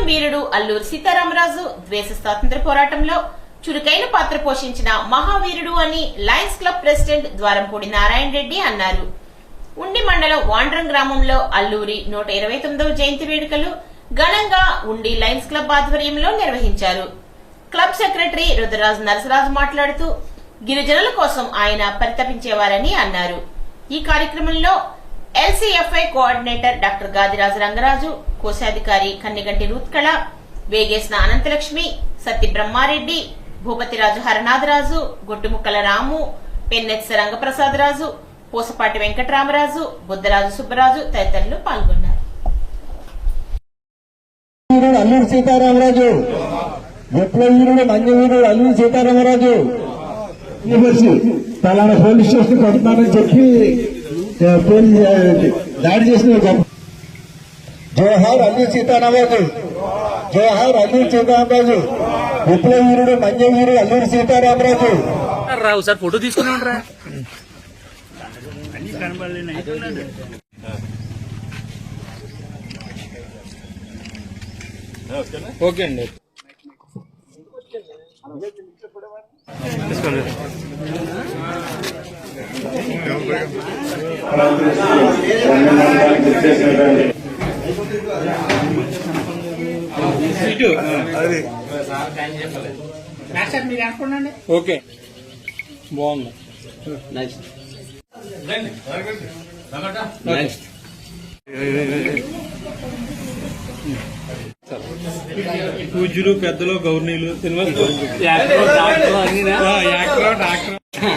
వీరుడు అల్లూరి సీతారామరాజు దేశ స్వాతంత్ర్య పోరాటంలో చురుకైన పాత్ర పోషించిన మహావీరుడు అని Lions club president Dwarampudi Narayana Reddy అన్నారు. ఉండి మండలం వాండ్రం గ్రామంలో అల్లూరి 129వ జయంతి వేడుకలు ఘనంగా ఉండి లయన్స్ క్లబ్ ఆధ్వర్యంలో నిర్వహించారు. క్లబ్ సెక్రటరీ రుద్రరాజు నరసరాజు మాట్లాడుతూ గిరిజనుల కోసం ఆయన పరితపించేవారని అన్నారు. ఈ కార్యక్రమంలో ఎల్సీఎఫ్ఐ కోఆర్డినేటర్ డాక్టర్ గాదిరాజు రంగరాజు, కోశాధికారి కన్నిగంటి రూత్కళ, వేగేసిన అనంతలక్ష్మి, సత్తి బ్రహ్మారెడ్డి, భూపతిరాజు హరనాథరాజు, గొట్టుముక్కల రాము, పెన్నెత్స రంగప్రసాదరాజు, పూసపాటి వెంకటరామరాజు, బుద్ధరాజు సుబ్బరాజు తదితరులు పాల్గొన్నారు. అల్లూరి సీతారామరాజు, విప్లవీరుడు మంజవీరుడు అల్లూరి సీతారామరాజు పలానా పోలీస్ స్టేషన్ కొడుతున్నానని చెప్పి దాడి చేసిన జోహార్ అల్లూరి సీతారామరాజు, జోహార్ అల్లూరి సీతారామరాజు, విప్లవీరుడు మంజవీరుడు అల్లూరి సీతారామరాజు. రావు సార్ ఫోటో తీసుకుని ఉండరా. ఓకే అండి. ఓకే బాగుంది. పూజ్యులు పెద్దలు గౌర్నీలు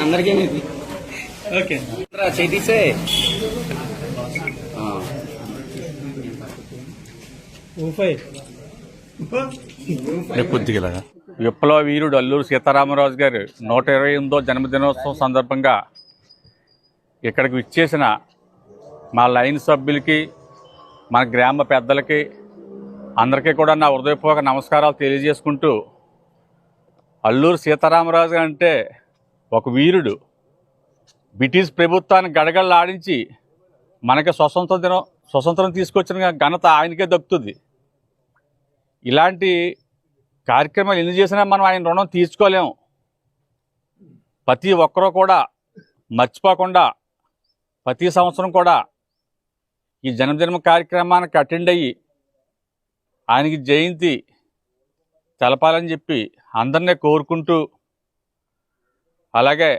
అందరికీ ఓకే చేతిసే కొద్దిగా విప్లవ వీరుడు అల్లూరి సీతారామరాజు గారు 128వ జన్మదినోత్సవం సందర్భంగా ఇక్కడికి విచ్చేసిన మా లైన్ సభ్యులకి, మన గ్రామ పెద్దలకి అందరికీ కూడా నా హృదయపూర్వక నమస్కారాలు తెలియజేసుకుంటూ, అల్లూరి సీతారామరాజు అంటే ఒక వీరుడు. బ్రిటిష్ ప్రభుత్వాన్ని గడగడలాడించి మనకి స్వతంత్రం తీసుకొచ్చిన ఘనత ఆయనకే దక్కుతుంది. ఇలాంటి కార్యక్రమాలు ఎన్ని చేసినా మనం ఆయన రుణం తీర్చుకోలేము. ప్రతి ఒక్కరూ కూడా మర్చిపోకుండా ప్రతి సంవత్సరం కూడా ఈ జన్మదిన కార్యక్రమానికి అటెండ్ అయ్యి ఆయనకి జయంతి తెలపాలని చెప్పి అందరినీ కోరుకుంటూ, అలాగే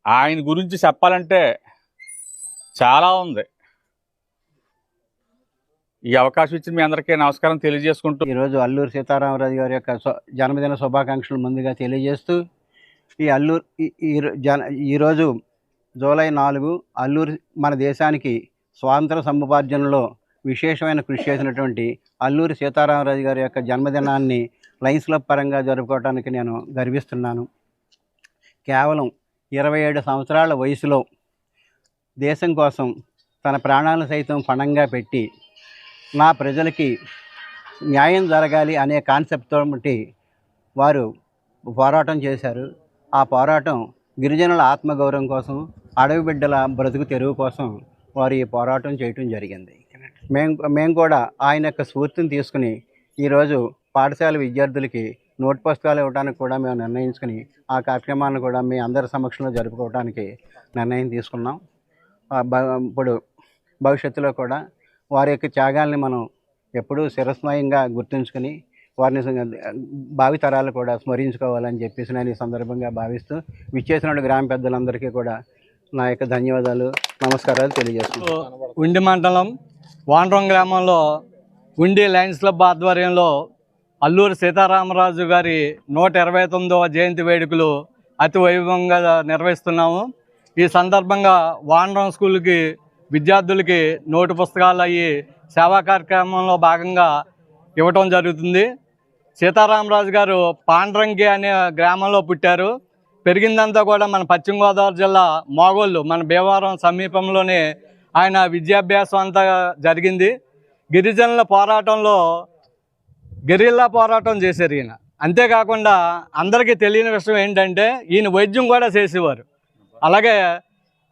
ఆయన గురించి చెప్పాలంటే చాలా ఉంది. ఈ అవకాశం ఇచ్చి మీ అందరికీ నమస్కారం తెలియజేసుకుంటూ, ఈరోజు అల్లూరి సీతారామరాజు గారి యొక్క జన్మదిన శుభాకాంక్షలు ముందుగా తెలియజేస్తూ, ఈరోజు జూలై 4 అల్లూరి మన దేశానికి స్వాతంత్ర సముపార్జనలో విశేషమైన కృషి చేసినటువంటి అల్లూరి సీతారామరాజు గారి యొక్క జన్మదినాన్ని లయన్స్ క్లబ్ పరంగా జరుపుకోవడానికి నేను గర్విస్తున్నాను. కేవలం 27 సంవత్సరాల వయసులో దేశం కోసం తన ప్రాణాలను సైతం పణంగా పెట్టి నా ప్రజలకి న్యాయం జరగాలి అనే కాన్సెప్ట్తో వారు పోరాటం చేశారు. ఆ పోరాటం గిరిజనుల ఆత్మగౌరవం కోసం, అడవి బిడ్డల బ్రతుకు తెరువు కోసం వారు ఈ పోరాటం చేయటం జరిగింది. మేము కూడా ఆయన యొక్క స్ఫూర్తిని తీసుకుని ఈరోజు పాఠశాల విద్యార్థులకి నోట్ పుస్తకాలు ఇవ్వడానికి కూడా మేము నిర్ణయించుకుని ఆ కార్యక్రమాన్ని కూడా మీ అందరి సమక్షంలో జరుపుకోవడానికి నిర్ణయం తీసుకున్నాం. ఇప్పుడు భవిష్యత్తులో కూడా వారి యొక్క త్యాగాల్ని మనం ఎప్పుడూ శిరస్మయంగా గుర్తుంచుకొని వారిని భావితరాలు కూడా స్మరించుకోవాలని చెప్పేసి నేను ఈ సందర్భంగా భావిస్తూ విచ్చేసిన గ్రామ పెద్దలందరికీ కూడా నా యొక్క ధన్యవాదాలు, నమస్కారాలు తెలియజేస్తున్నాను. ఉండి మండలం వాండ్రం గ్రామంలో ఉండి లయన్స్ క్లబ్ ఆధ్వర్యంలో అల్లూరి సీతారామరాజు గారి 129వ జయంతి వేడుకలు అతి వైభవంగా నిర్వహిస్తున్నాము. ఈ సందర్భంగా వాండ్రం స్కూల్కి విద్యార్థులకి నోటు పుస్తకాలు అయ్యి సేవా కార్యక్రమంలో భాగంగా ఇవ్వటం జరుగుతుంది. సీతారామరాజు గారు పాండ్రంగి అనే గ్రామంలో పుట్టారు. పెరిగిందంతా కూడా మన పశ్చిమ గోదావరి జిల్లా మోగోళ్ళు, మన భీమవరం సమీపంలోనే ఆయన విద్యాభ్యాసం అంతా జరిగింది. గిరిజనుల పోరాటంలో గెరిల్లా పోరాటం చేశారు ఈయన. అంతేకాకుండా అందరికీ తెలియని విషయం ఏంటంటే ఈయన వైద్యం కూడా చేసేవారు. అలాగే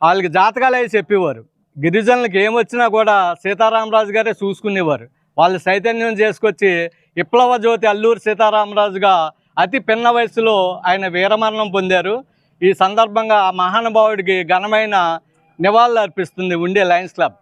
వాళ్ళకి జాతకాలు అవి చెప్పేవారు. గిరిజనులకు ఏమొచ్చినా కూడా సీతారామరాజు గారే చూసుకునేవారు. వాళ్ళు చైతన్యం చేసుకొచ్చి విప్లవ జ్యోతి అల్లూరి సీతారామరాజుగా అతి పిన్న వయసులో ఆయన వీరమరణం పొందారు. ఈ సందర్భంగా ఆ మహానుభావుడికి ఘనమైన నివాళులు అర్పిస్తుంది ఉండే లయన్స్ క్లబ్.